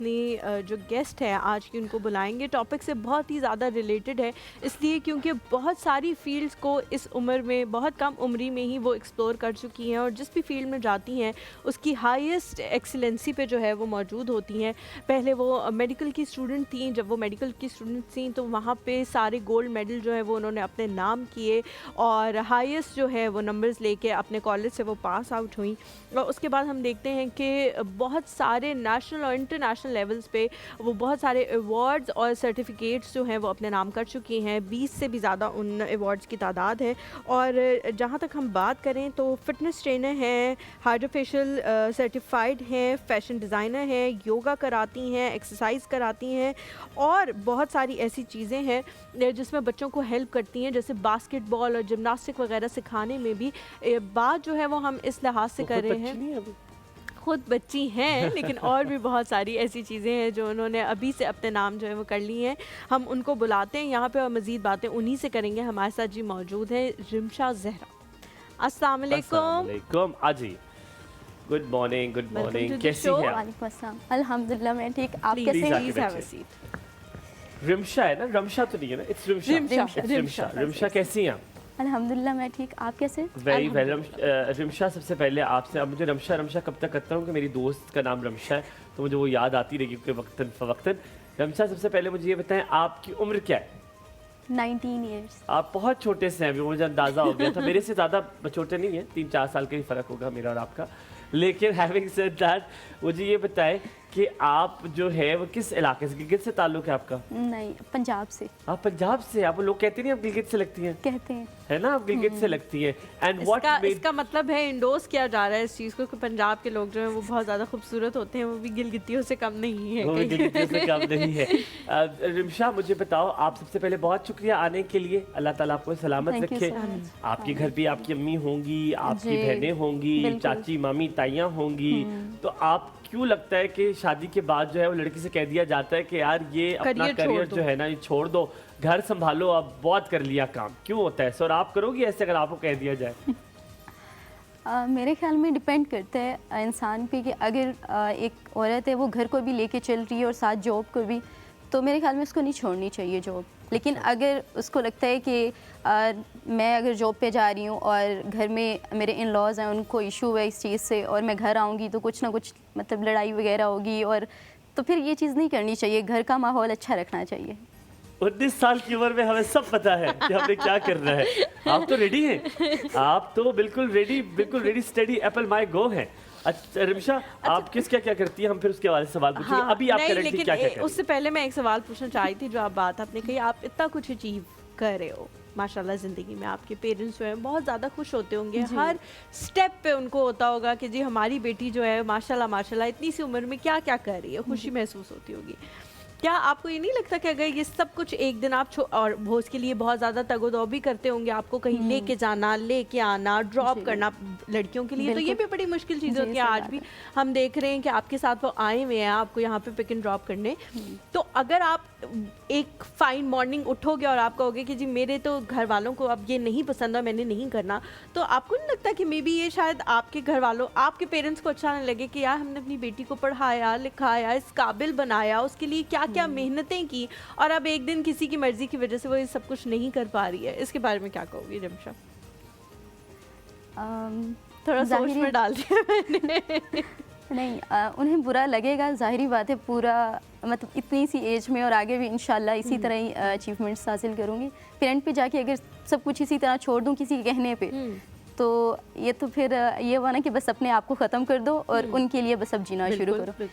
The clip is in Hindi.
अपनी जो गेस्ट है आज की उनको बुलाएंगे टॉपिक से बहुत ही ज़्यादा रिलेटेड है, इसलिए क्योंकि बहुत सारी फील्ड्स को इस उम्र में बहुत कम उम्री में ही वो एक्सप्लोर कर चुकी हैं और जिस भी फील्ड में जाती हैं उसकी हाईएस्ट एक्सीलेंसी पे जो है वो मौजूद होती हैं। पहले वो मेडिकल की स्टूडेंट थी, जब वो मेडिकल की स्टूडेंट थी तो वहाँ पे सारे गोल्ड मेडल जो है वो उन्होंने अपने नाम किए और हाईएस्ट जो है वो नंबर्स लेके अपने कॉलेज से वो पास आउट हुई। और उसके बाद हम देखते हैं कि बहुत सारे नेशनल और इंटरनेशनल लेवल्स पे वो बहुत सारे अवार्ड्स और सर्टिफिकेट्स जो हैं वो अपने नाम कर चुकी हैं। 20 से भी ज़्यादा उन अवार्ड्स की तादाद है। और जहाँ तक हम बात करें तो फिटनेस ट्रेनर हैं, हाइड्रोफेशियल सर्टिफाइड हैं, फैशन डिज़ाइनर हैं, योगा कराती हैं, एक्सरसाइज कराती हैं और बहुत सारी ऐसी चीज़ें हैं जिसमें बच्चों को हेल्प करती हैं, जैसे बास्केटबॉल और जिम्नास्टिक वगैरह सिखाने में भी। बात जो है वो हम इस लिहाज से कर रहे हैं, खुद बच्ची हैं लेकिन और भी बहुत सारी ऐसी चीज़ें हैं जो उन्होंने अभी से अपने नाम जो है वो कर ली हैं। हम उनको बुलाते हैं यहाँ पे और मज़ीद बातें उन्हीं से करेंगे। हमारे साथ जी मौजूद है रिमशा ज़हरा। अस्सलाम वालेकुम। आजी गुड मॉर्निंग, कैसी हैं आप? अल्हम्दुलिल्लाह मैं ठीक, आप कैसे हैं? रिमशा है ना, रमशा तो नहीं है ना, इट्स रिमशा। रिमशा कैसी हैं आप? अल्हम्दुलिल्लाह मैं ठीक, आप कैसे? Very well. रिमशा, सबसे पहले आपसे, अब मुझे रमशा कब तक करता हूँ कि मेरी दोस्त का नाम रमशा है तो मुझे वो याद आती रहेगी वक्तन फ़वक्तन। रमशा, सबसे पहले मुझे ये बताएं आपकी उम्र क्या है? 19 ईयर्स। आप बहुत छोटे से हैं, अभी मुझे अंदाज़ा हो गया था। मेरे से ज़्यादा छोटे नहीं हैं, 3-4 साल का ही फ़र्क होगा मेरा और आपका। लेकिन हैविंग सेड दैट, मुझे ये बताएं कि आप जो है वो किस इलाके से, गिलगित से ताल्लुक है आपका? नहीं, पंजाब से। आप पंजाब से? आप लोग कहते नहीं आप गिलगित से लगती हैं? कहते हैं, है ना, आप गिलगित से लगती हैं। एंड व्हाट इसका मतलब है इंडोर्स किया जा रहा है इस चीज़ को कि पंजाब के लोग जो हैं वो बहुत ज़्यादा खूबसूरत होते हैं, वो भी गिलगितियों से कम नहीं है। वो भी गिलगितियों से कम नहीं है। रिमशा, मुझे बताओ, आप सबसे पहले बहुत शुक्रिया आने के लिए, अल्लाह ताला आपको सलामत रखे। आपके घर भी आपकी अम्मी होंगी, आपकी बहनें होंगी, चाची मामी ताइयाँ होंगी, तो आप क्यों लगता है कि शादी के बाद जो है वो लड़की से कह दिया जाता है कि यार ये अपना करियर जो है ना ये छोड़ दो, घर संभालो, अब बहुत कर लिया काम, क्यों होता है? और आप करोगी ऐसे अगर आपको कह दिया जाए? मेरे ख्याल में डिपेंड करता है इंसान पे कि अगर एक औरत है वो घर को भी लेके चल रही है और साथ जॉब को भी, तो मेरे ख्याल में उसको नहीं छोड़नी चाहिए जॉब। लेकिन अगर उसको लगता है कि मैं अगर जॉब पे जा रही हूँ और घर में मेरे इन लॉज़ हैं, उनको इशू है इस चीज़ से, और मैं घर आऊँगी तो कुछ ना कुछ मतलब लड़ाई वगैरह होगी, और तो फिर ये चीज़ नहीं करनी चाहिए। घर का माहौल अच्छा रखना चाहिए। 19 साल की उम्र में हमें सब पता है कि हमें क्या करना है। आप तो रेडी हैं, आप तो बिल्कुल रेडी स्टडी एप्पल माई गो हैं। अच्छा रिमशा, आप किस क्या करती हैं? हम फिर उसके हवाले से सवाल पूछेंगे। अभी आप करेंटली क्या कर? उससे पहले मैं एक सवाल पूछना चाहती थी। जो आप बात आपने कही, आप इतना कुछ अचीव कर रहे हो माशाल्लाह ज़िंदगी में, आपके पेरेंट्स जो हैं बहुत ज़्यादा खुश होते होंगे, हर स्टेप पे उनको होता होगा कि जी हमारी बेटी जो है माशाल्लाह इतनी सी उम्र में क्या क्या कर रही है, खुशी महसूस होती होगी। क्या आपको ये नहीं लगता कि अगर ये सब कुछ एक दिन आप और वो उसके लिए बहुत ज़्यादा तगोदो भी करते होंगे, आपको कहीं लेके जाना, लेके आना, ड्रॉप करना लड़कियों के लिए, तो ये भी बड़ी मुश्किल चीज़ होती है। आज भी हम देख रहे हैं कि आपके साथ वो आए हुए हैं आपको यहाँ पे पिक एंड ड्रॉप करने। तो अगर आप एक फाइन मॉर्निंग उठोगे और आप कहोगे कि जी मेरे तो घर वालों को अब ये नहीं पसंद है, मैंने नहीं करना, तो आपको नहीं लगता कि मे बी ये शायद आपके घर वालों, आपके पेरेंट्स को अच्छा नहीं लगे कि यार हमने अपनी बेटी को पढ़ाया लिखाया, इस काबिल बनाया, उसके लिए क्या क्या मेहनतें की, और अब एक दिन किसी की मर्जी की वजह से वो ये सब कुछ नहीं कर पा रही है। इसके बारे में क्या कहोगी रिमशा? थोड़ा सोच में डाल दिया मैंने। नहीं, उन्हें बुरा लगेगा, ज़ाहिरी बात है। पूरा मतलब इतनी सी एज में और आगे भी इंशाल्लाह इसी तरह ही अचीवमेंट्स हासिल करूँगी। फिर एंड पे जाके अगर सब कुछ इसी तरह छोड़ दूँ किसी के कहने पे, तो ये तो फिर ये हुआ ना कि बस अपने आप को ख़त्म कर दो और उनके लिए बस अब जीना शुरू करो।